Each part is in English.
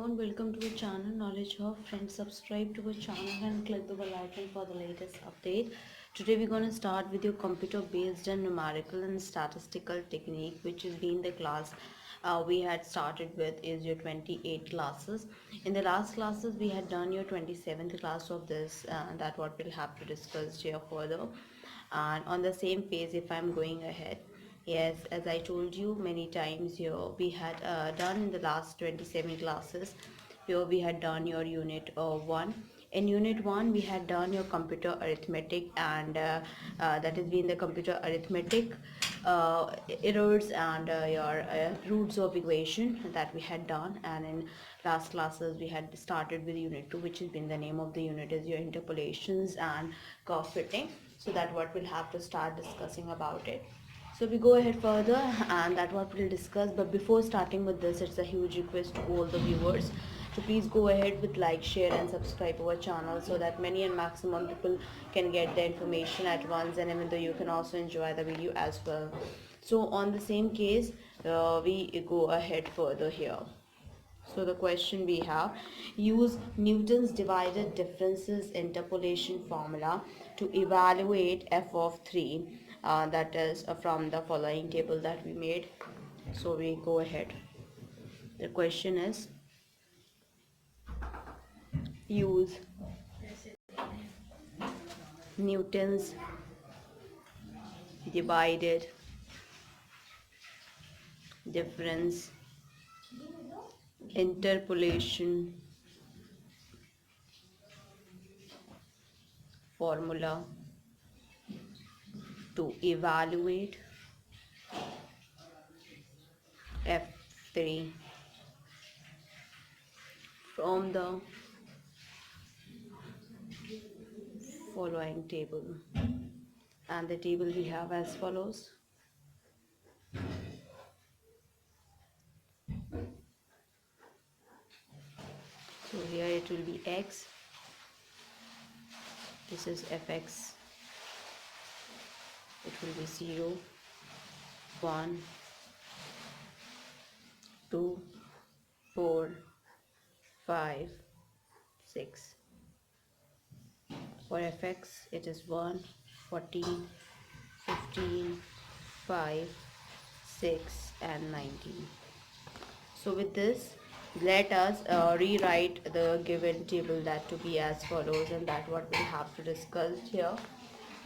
everyone, welcome to our channel Knowledge Hub. Friends, subscribe to our channel and click the bell icon for the latest update. Today we're going to start with your computer based and numerical and statistical technique, which has been the class we had started with is your 28 classes. In the last classes we had done your 27th class of this, that what we'll have to discuss here further. And on the same page, if I'm going ahead, yes, as I told you many times here, we had done in the last 27 classes. Here we had done your unit 1. In unit 1 we had done your computer arithmetic, and that has been the computer arithmetic errors and your roots of equation that we had done. And in last classes we had started with unit 2, which has been the name of the unit is your interpolations and curve fitting. So that what we'll have to start discussing about it. So we go ahead further, and that what we'll discuss. But before starting with this, it's a huge request to all the viewers to please go ahead with like, share and subscribe our channel, so that many and maximum people can get the information at once, and even though you can also enjoy the video as well. So on the same case, we go ahead further here. So the question we have: use Newton's divided differences interpolation formula to evaluate f of 3, that is from the following table that we made. So we go ahead. The question is: use Newton's divided difference interpolation formula to evaluate f3 from the following table. And the table we have as follows. So here it will be x, this is fx, it will be 0, 1, 2, 4, 5, 6. For fx it is 1, 14, 15, 5, 6 and 19. So with this, let us rewrite the given table that to be as follows, and that what we'll have to discuss here,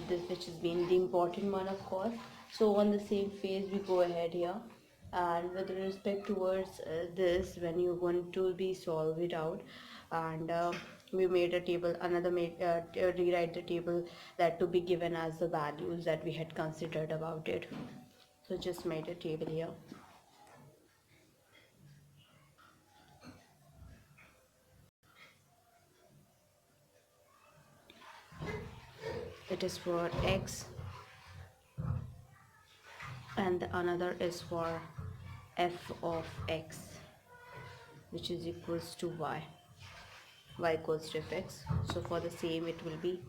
this which has been the important one, of course. So on the same phase we go ahead here, and with respect towards this, when you want to be solve it out, and we made a table, another rewrite the table that to be given as the values that we had considered about it. So just made a table here. It is for x, and the another is for f of x, which is equals to y equals to fx. So for the same, it will be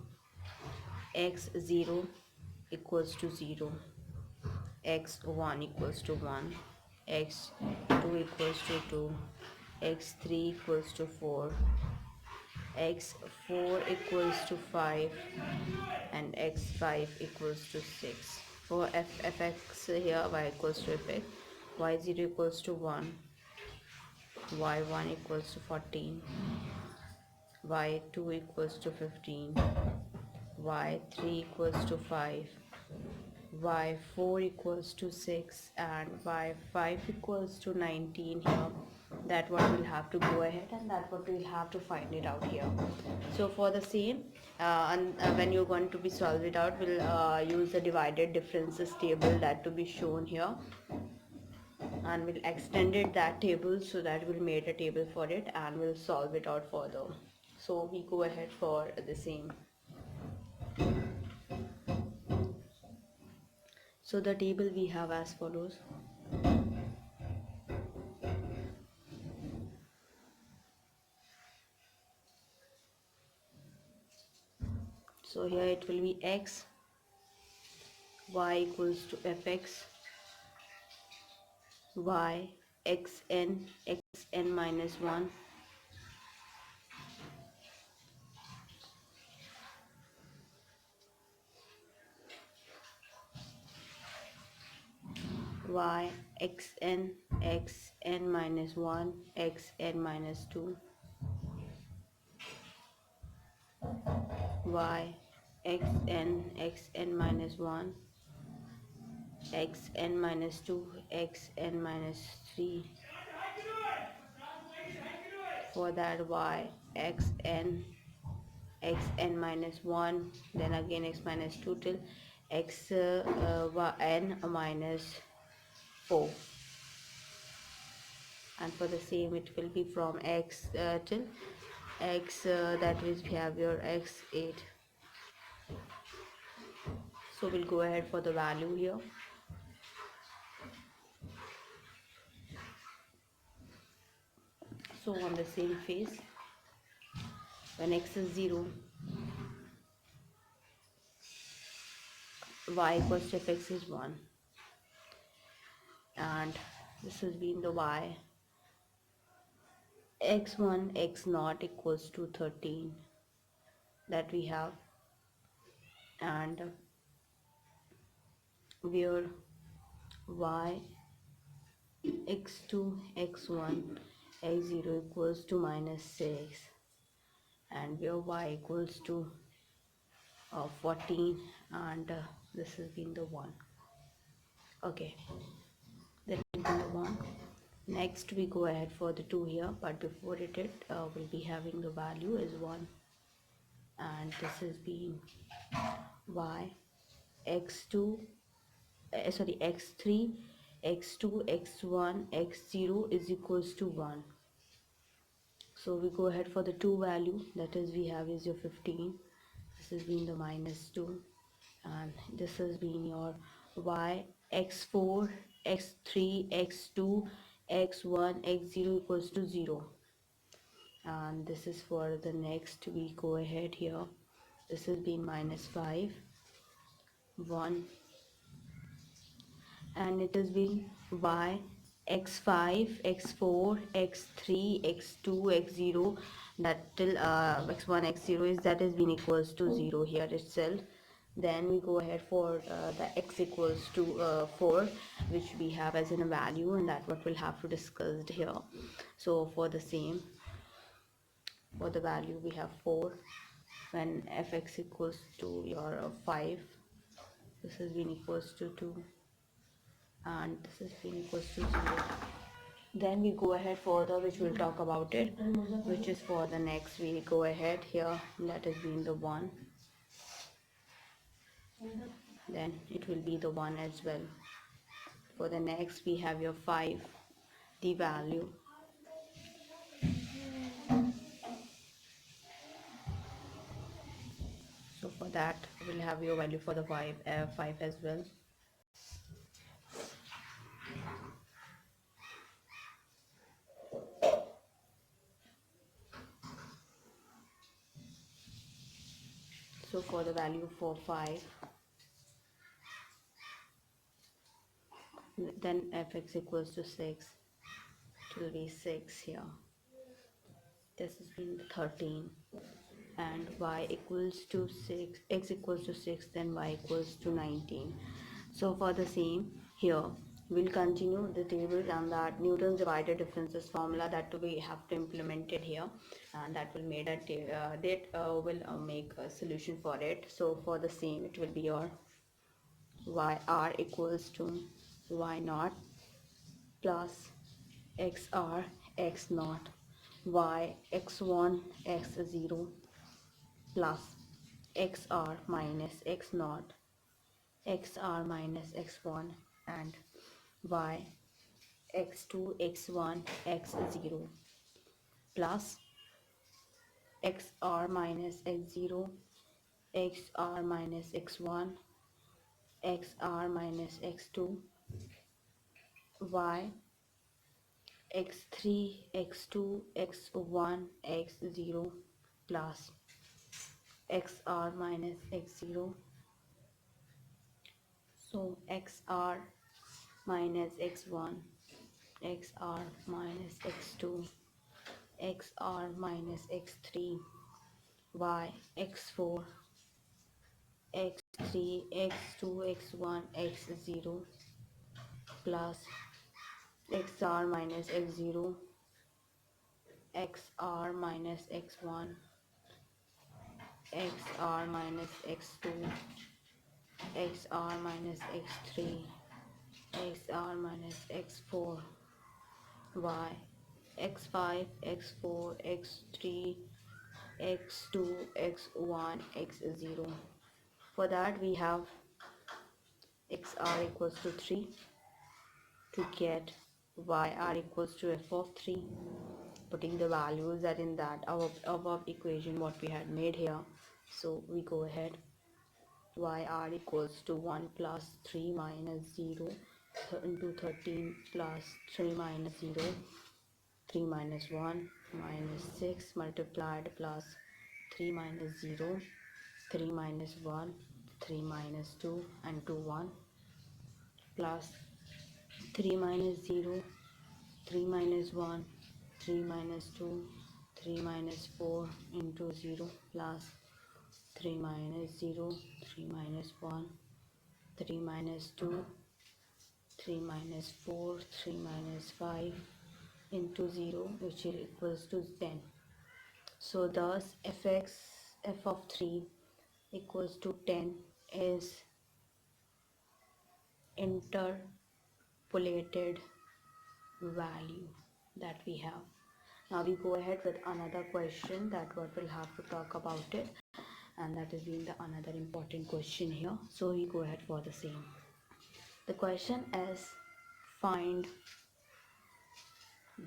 x0 equals to 0, x1 equals to 1, x2 equals to 2, x3 equals to 4, x4 equals to 5, and x5 equals to 6. For fx here, y equals to fx, y0 equals to 1, y1 equals to 14, y2 equals to 15, y3 equals to 5, y4 equals to 6, and y5 equals to 19 here. That what we'll have to go ahead, and that what we'll have to find it out here. So for the same, when you're going to be solve it out, we'll use the divided differences table that to be shown here, and we'll extend it that table, so that we'll make a table for it and we'll solve it out further. So we go ahead for the same. So the table we have as follows. So here it will be x, y equals to fx, y, xn minus 1, y xn minus 1 xn minus 2 y xn minus 1 xn minus 2 xn minus 3. For that y xn minus 1, then again x minus 2 till n minus 4. And for the same it will be from x till x, that is we have your x8. So we'll go ahead for the value here. So on the same phase, when x is 0, y equals to fx is 1, and this has been the y x1 x0 equals to 13 that we have, and where y x2 x1 x0 equals to minus 6, and where y equals to 14, and this has been the 1. Okay, that will be the 1. Next we go ahead for the 2 here, but before it will be having the value is 1, and this is being y x2 x3 x2 x1 x0 is equals to 1. So we go ahead for the 2 value, that is we have is your 15, this has been the minus 2, and this has been your y x4 x3 x2 x1 x0 equals to 0. And this is for the next, we go ahead here, this has been minus 5 1, and it has been y x5 x4 x3 x2 x0, that till x1 x0 is that has been equals to 0 here itself. Then we go ahead for the x equals to 4, which we have as in a value, and that what we'll have to discuss here. So for the same, for the value we have 4, when fx equals to your 5, this has been equals to 2, and this is been equals to 0. Then we go ahead further, which we'll talk about it, which is for the next, we go ahead here, that has been the 1, then it will be the 1 as well. For the next we have your 5, the value, so for that we'll have your value for the 5 as well. So for the value for 5, then fx equals to 6, it will be 6 here, this has been 13, and y equals to 6, x equals to 6, then y equals to 19. So for the same here, we'll continue the table, and that Newton's divided differences formula that we have to implement it here, and that will make will make a solution for it. So for the same, it will be your yr equals to y naught plus xr x naught y x1 x0 plus xr minus x naught xr minus x1, and y x2 x1 x0 plus xr minus x0 xr minus x1 xr minus x2 y x3 x2 x1 x0 plus xr minus x0. So xr minus x1 xr minus x2 xr minus x3 y x4 x3 x2 x1 x0 plus xr minus x0, xr minus x1, xr minus x2, xr minus x3, xr minus x4, y, x5, x4, x3, x2, x1, x0. For that we have xr equals to 3 to get yr equals to f of 3, putting the values that in that above equation what we had made here. So we go ahead, yr equals to 1 plus 3 minus 0 into 13 plus 3 minus 0, 3 minus 1 minus 6 multiplied plus 3 minus 0, 3 minus 1, 3 minus 2 and 2 1 plus 3 minus 0, 3 minus 1, 3 minus 2, 3 minus 4 into 0 plus 3 minus 0, 3 minus 1, 3 minus 2, 3 minus 4, 3 minus 5 into 0, which is equals to 10. So thus f of 3 equals to 10 is interpolated value that we have. Now we go ahead with another question that what we'll have to talk about it, and that is being the another important question here. So we go ahead for the same. The question is, find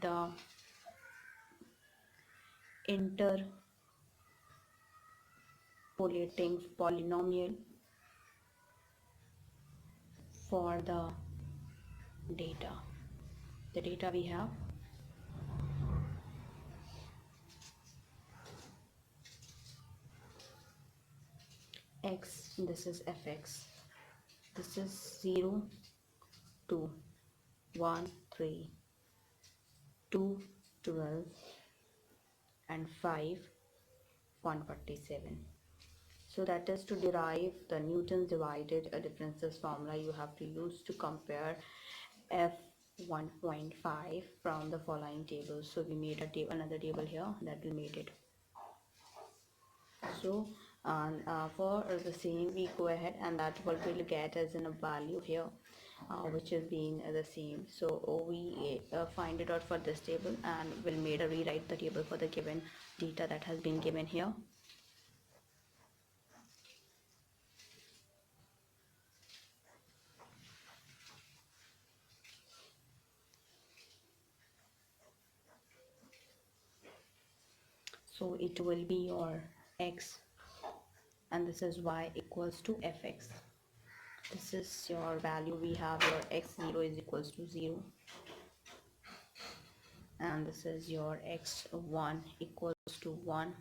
the interpolating polynomial for the data. The data we have x, this is fx, this is 0, 2, 1, 3, 2, 12 and 5, 147. So that is to derive the Newton's divided differences formula you have to use to compare f 1.5 from the following tables. So we made a table, another table here that we made it. So for the same we go ahead, and that what we'll get as in a value here, which is being the same. So we find it out for this table, and we'll rewrite the table for the given data that has been given here. So it will be your x, and this is y equals to fx. This is your value. We have your x0 is equals to 0, and this is your x1 equals to 1,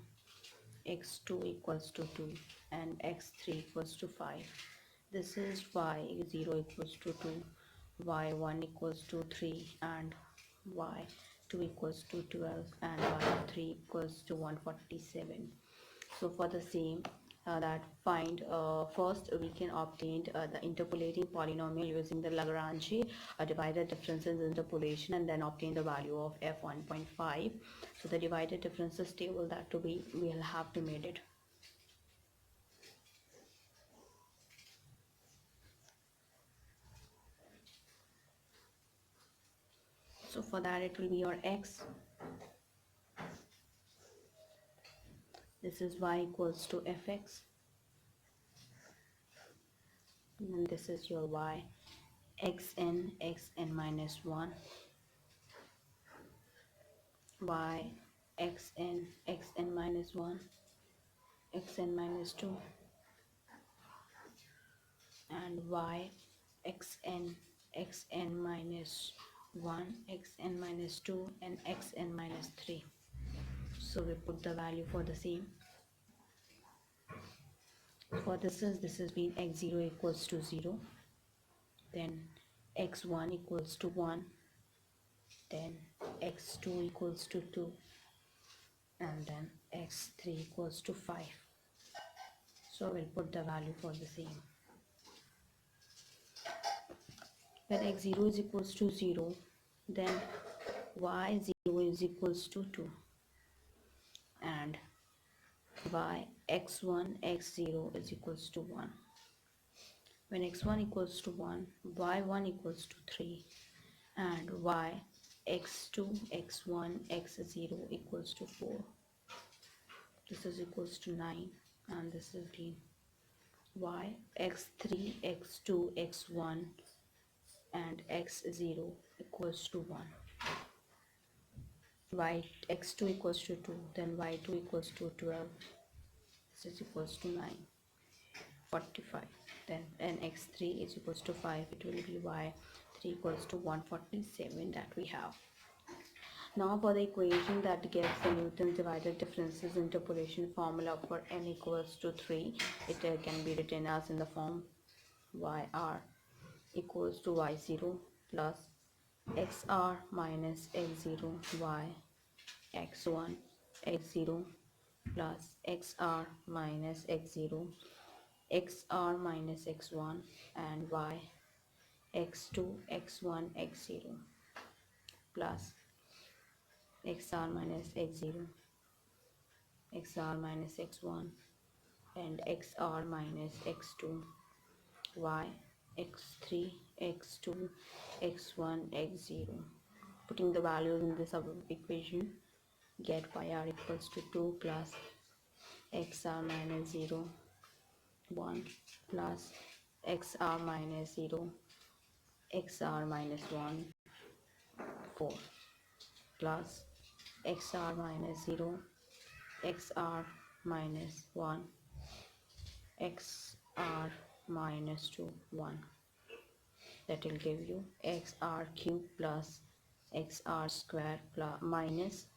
x2 equals to 2, and x3 equals to 5. This is y0 equals to 2, y1 equals to 3, and y2 equals to 12, and y3 equals to 147. So for the same that find first we can obtain the interpolating polynomial using the Lagrange divided differences interpolation, and then obtain the value of f 1.5. So the divided differences table that to be we'll have to made it. So for that it will be your x, this is y equals to fx, and this is your y, xn minus 1, y xn minus 1, xn minus 2, and y xn minus 1, xn minus 2, and xn minus 3. So we put the value for the same. For this is being x0 equals to 0, then x1 equals to 1, then x2 equals to 2, and then x3 equals to 5. So we'll put the value for the same. when x0 is equals to 0, then y0 is equals to 2, and x1 x0 is equals to 1. When x1 equals to 1, y1 equals to 3, and x2 x1 x0 equals to 4. This is equals to 9, and this is the x3 x2 x1 and x0 equals to 1. X2 equals to 2, then y2 equals to 12. This is equals to 9, 45. Then and x3 is equals to 5. It will be y3 equals to 147 that we have. Now for the equation that gives the Newton's divided differences interpolation formula for n equals to 3, it can be written as in the form yr equals to y0 plus xr minus x0 y x1 x0 plus xr minus x0 xr minus x1 and y x2 x1 x0 plus xr minus x0 xr minus x1 and xr minus x2 y x3 x2 x1 x0. Putting the values in this equation, get yr equals to 2 plus xr minus 0 1 plus xr minus 0 xr minus 1 4 plus xr minus 0 xr minus 1 xr minus 2 1. That will give you xr cube plus xr square plus minus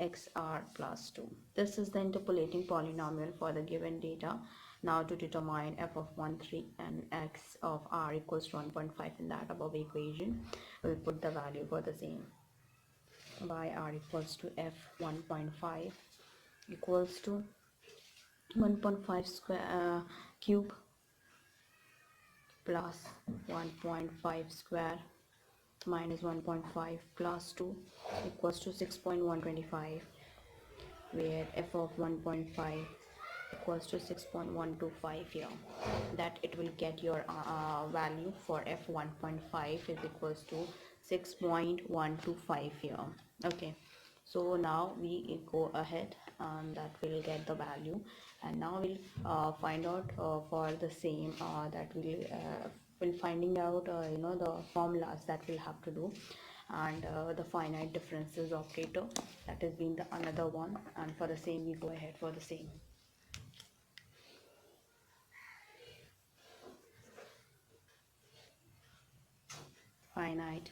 xr plus 2. This is the interpolating polynomial for the given data. Now to determine f of 1 3 and x of r equals to 1.5 in that above equation, we'll put the value for the same. Yr equals to f 1.5 equals to 1.5 square cube plus 1.5 square minus 1.5 plus 2 equals to 6.125, where f of 1.5 equals to 6.125 here. That it will get your value for f 1.5 is equals to 6.125 here. Okay, so now we go ahead and that will get the value, and now we'll find out for the same that we'll finding out the formulas that we'll have to do, and the finite differences operator, that has been the another one, and for the same we go ahead for the same. Finite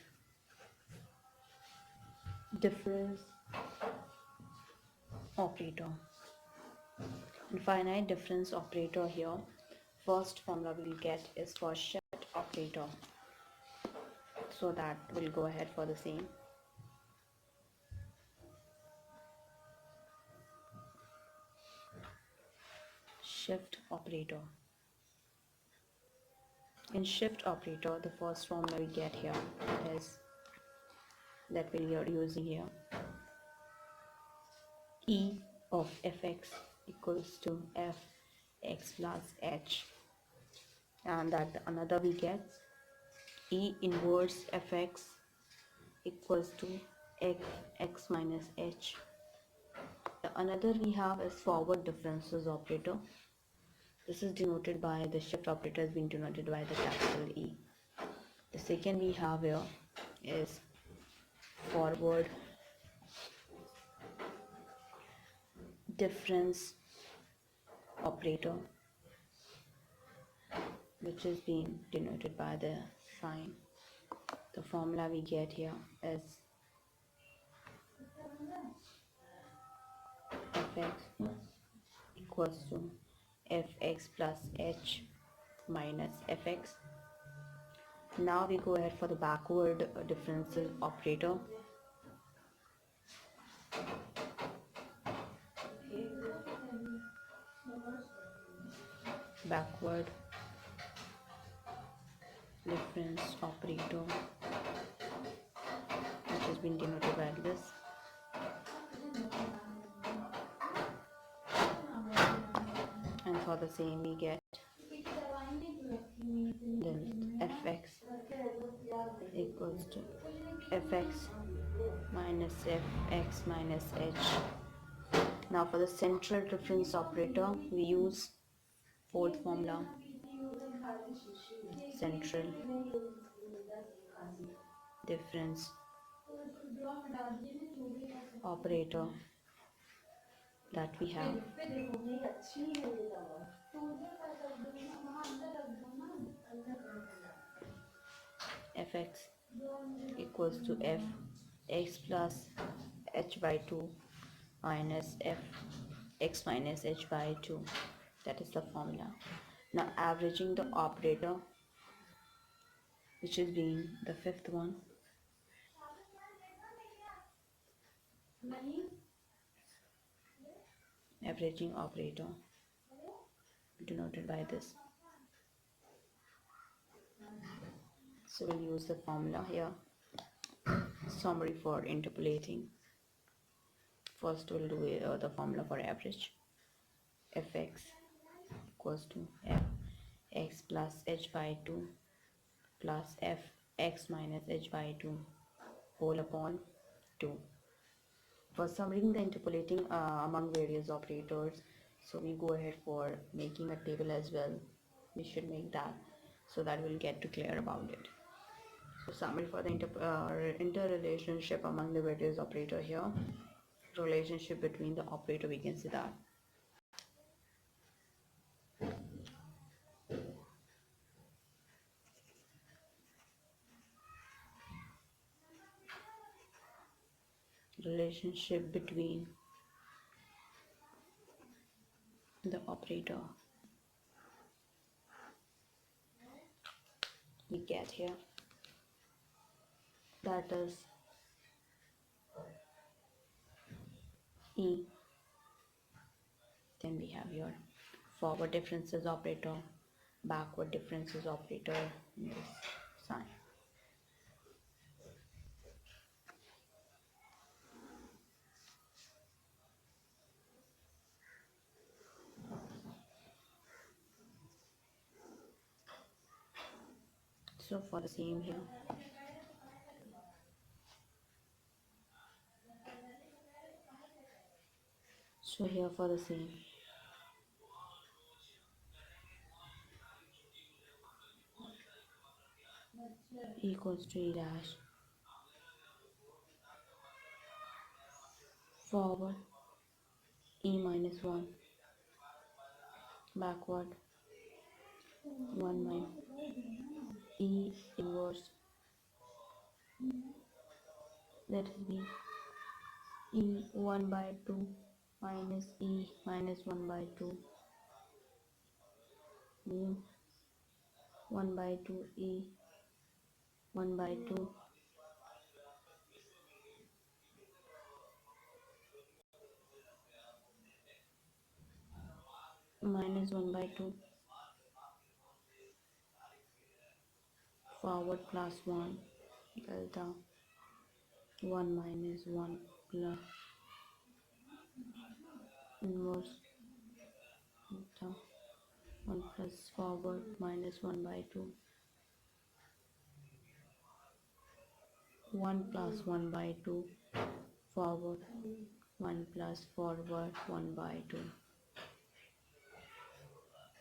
difference operator. And finite difference operator here, first formula we'll get is for shift operator, so that we'll go ahead for the same. Shift operator. In shift operator, the first formula we get here is that we are using here E of fx equals to fx plus h, and that another we get E inverse fx equals to x minus h. The another we have is forward differences operator. This is denoted by the shift operator has been denoted by the capital E. The second we have here is forward difference operator, which is being denoted by the sign. The formula we get here is fx equals to fx plus h minus fx. Now we go ahead for the backward differential operator. Backward difference operator, which has been denoted by this. And for the same we get then fx equals to fx minus fx minus h. Now for the central difference operator we use fourth formula, central difference operator that we have fx equals to f x plus h by 2 minus f x minus h by 2. That is the formula. Now averaging the operator, which is being the fifth one, averaging operator denoted by this. So we'll use the formula here. Summary for interpolating. First we'll do the formula for average. Fx equals to f x plus h by 2 plus f x minus h by 2 whole upon 2. For summarizing the interpolating among various operators, so we go ahead for making a table as well. We should make that so that we'll get to clear about it. So summary for the interrelationship among the various operator here. Relationship between the operator, we can see that relationship between the operator we get here, that is E. Then we have your forward differences operator, backward differences operator in this sign. So for the same here, so here for the same, equals to E dash forward E minus 1, backward 1 minus E inverse, that is be E 1 by 2 minus E minus 1 by 2 mu 1 by 2 E 1 by 2 minus 1 by 2 forward plus 1 delta 1 minus 1 plus inverse delta 1 plus forward minus 1 by 2 1 plus 1 by 2 forward 1 plus forward 1 by 2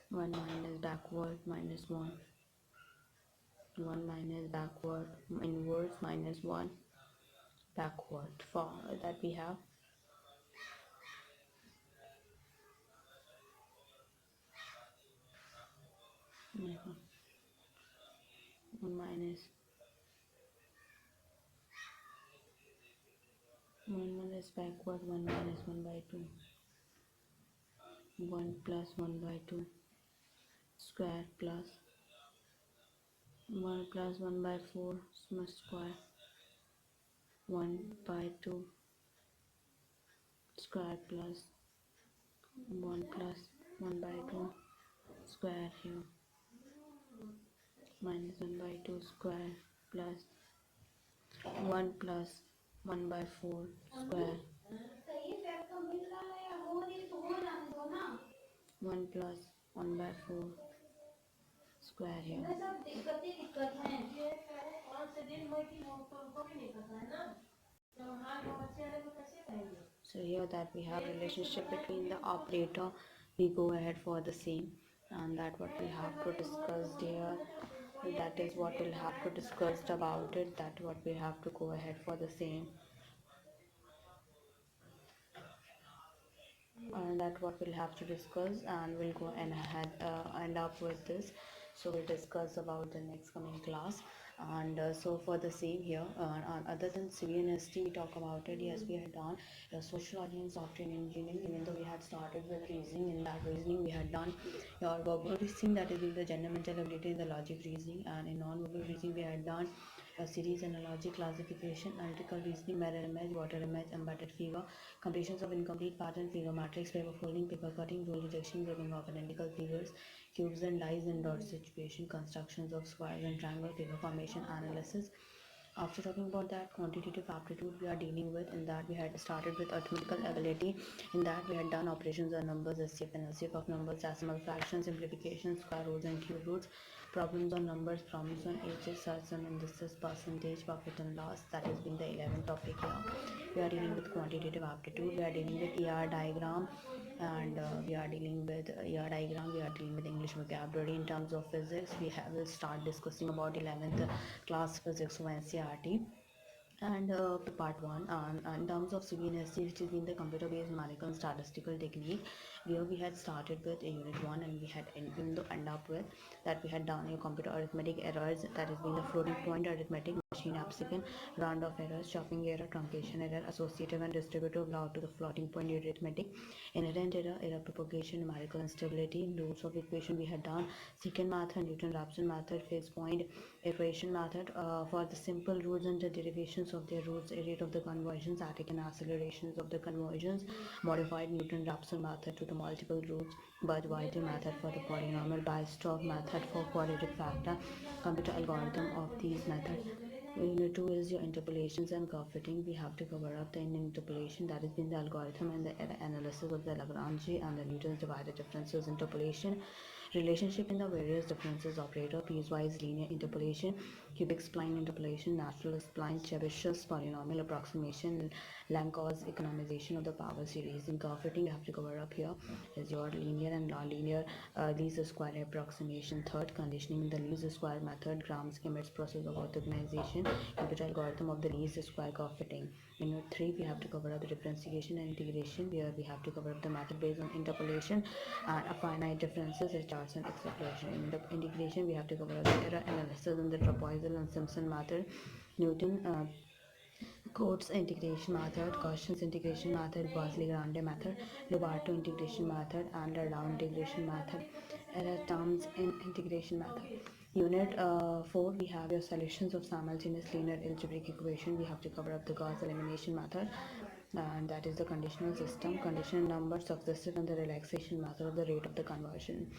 1 minus backward minus 1 1 minus backward inverse minus 1 backward. For that we have 1 minus 1 minus backward 1 minus 1 by 2 1 plus 1 by 2 square plus 1 plus 1 by 4 square 1 by 2 square plus 1 plus 1 by 2 square here minus 1 by 2 square plus 1 plus 1 by 4 square 1 plus 1 by 4 square here. So here that we have relationship between the operator, we go ahead for the same, and that what we have to discuss here, that is what we'll have to discuss about it, that what we have to go ahead for the same, and that what we'll have to discuss, and we'll go and end up with this. So we'll discuss about the next coming class. And so for the same here, other than CNST we talk about it. Yes, we had done sociology and software engineering, even though we had started with reasoning. In that reasoning we had done your verbal reasoning, that is in the general mental ability, the logic reasoning, and in non-verbal reasoning we had done a series analogy, classification, analytical reasoning, mirror image, water image, embedded figure, completions of incomplete pattern, figure matrix, paper folding, paper cutting, rule rejection, grouping of identical figures, cubes and dice and dot situation, constructions of squares and triangle, figure formation, analysis. After talking about that, quantitative aptitude we are dealing with, in that we had started with arithmetical ability. In that we had done operations on numbers, SCF and LCF of numbers, decimal fractions, simplification, square roots and cube roots, problems on numbers, problems on ages, such and indices, percentage, profit and loss. That has been the 11th topic here. We are dealing with quantitative aptitude. We are dealing with ER diagram, and we are dealing with ER diagram. We are dealing with English vocabulary. In terms of physics, will start discussing about 11th class physics of NCERT. And part 1, in terms of CBNSC, which is in the computer based numerical and statistical technique, where we had started with a unit 1, and we had end up with that we had done a computer arithmetic errors, that has been the floating point arithmetic, machine abscon, round off errors, chopping error, truncation error, associative and distributive law to the floating point arithmetic, inherent error, error propagation, numerical instability, roots of equation we had done, secant method, Newton-Raphson method, phase point equation method, for the simple roots and the derivations of their roots, rate of the conversions, static and accelerations of the conversions, modified Newton-Raphson method to the multiple roots, Bird-White method for the polynomial, Weierstrass method for quadratic factor, computer algorithm of these methods. Unit 2 is your interpolations and curve fitting. We have to cover up the interpolation, that has been the algorithm and the analysis of the Lagrange and the Newton's divided differences, interpolation, relationship in the various differences operator, piecewise linear interpolation, cubic spline interpolation, natural spline, Chebyshev's polynomial approximation, Langkow's economization of the power series. In curve fitting, you have to cover up here is your linear and non-linear least square approximation. Third, conditioning the least square method, Gram-Schmidt's process of orthogonalization, computer algorithm of the least square curve fitting. In unit 3, we have to cover up the differentiation and integration, where we have to cover up the method based on interpolation and finite differences, charts and extrapolation. In the integration, we have to cover up the error analysis and the trapezoidal and Simpson method, Newton Cotes integration method, Gaussian's integration method, Gauss-Legrand method, Lobato integration method, and the Down integration method, error terms in integration method. Unit 4, we have your solutions of simultaneous linear algebraic equation. We have to cover up the Gauss elimination method, and that is the conditional system, conditional number, successive, and the relaxation method of the rate of the conversion.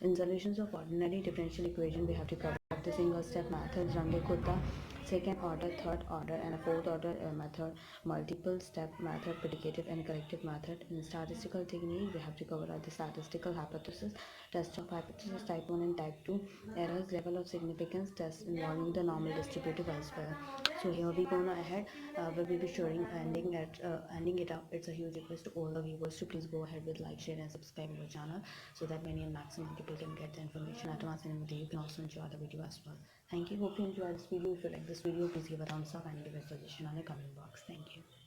In solutions of ordinary differential equation, we have to cover up the single step methods, Runge-Kutta, second order, third order, and a fourth order method, multiple step method, predicative and corrective method. In statistical technique, we have to cover up the statistical hypothesis, test of hypothesis type 1 and type 2, errors, level of significance, tests involving the normal distributive elsewhere. So here we go ahead, we will be showing ending it up. It's a huge request to all the viewers to please go ahead with like, share and subscribe our channel, so that many and maximum people can get the information at once, and you can also enjoy the video as well. Thank you. Hope you enjoyed this video. If you like this video, please give a thumbs up and give a suggestion on the comment box. Thank you.